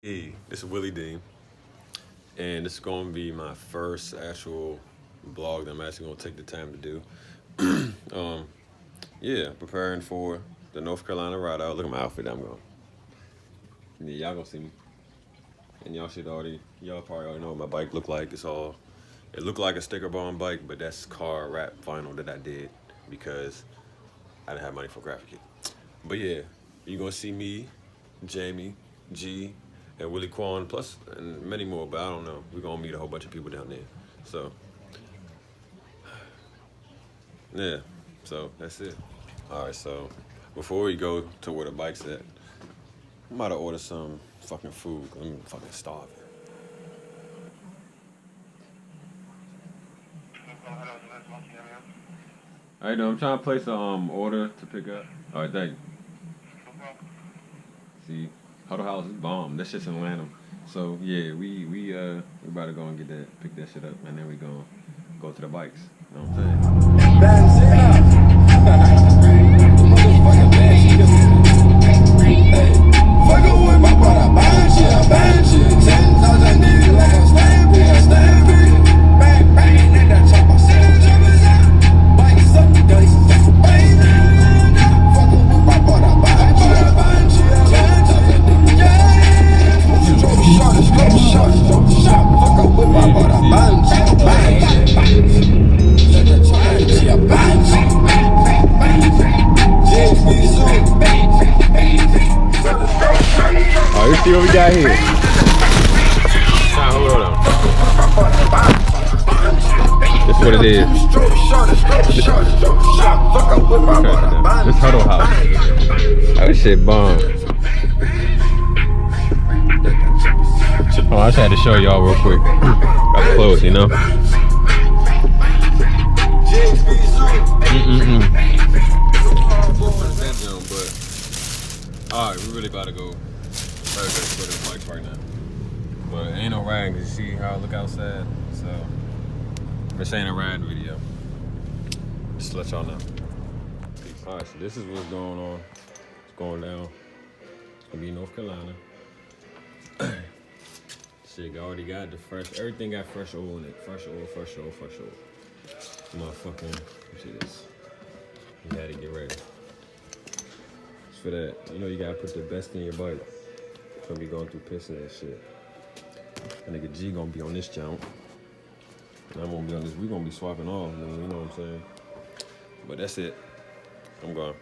Hey, this is Willie Dean, and this is going to be my first actual blog that I'm actually going to take the time to do. Yeah, preparing for the North Carolina ride out. Look at my outfit I'm going. Yeah, y'all gonna see me, and y'all probably already know what my bike look like. It looked like a sticker bomb bike, but that's car wrap vinyl that I did because I didn't have money for graphic kit. But yeah, you gonna see me, Jamie, G, and Willie Quan, plus and many more. But I don't know. We're gonna meet a whole bunch of people down there. So yeah, so that's it. All right. So before we go to where the bike's at, I'm about to order some fucking food. 'Cause I'm fucking starving. All right, no, I'm trying to place a order to pick up. All right, thank you. See, Huddle House is bomb. That shit's in Atlanta. So yeah, we about to go and pick that shit up, and then we gonna go to the bikes. You know what I'm Oh, let's see what we got here. Hold on. This is what it is. This Huddle House. That shit bomb. Oh, I just had to show y'all real quick. Got close, you know. But all right, we really about to go. Go to the bikes right now. But ain't no riding because you see how I look outside. So this ain't a ride video. Just to let y'all know. Alright, so this is what's going on. It's going down. It's gonna be North Carolina. Shit, already got the fresh, everything got fresh oil in it. Fresh oil. Motherfucking, let see this. You had to get ready. Just for that, you know you gotta put the best in your bike. Gonna be going through pissing and shit. And nigga G gonna be on this jump. And I'm gonna be on this. We gonna be swapping off, man, you know what I'm saying? But that's it. I'm gone.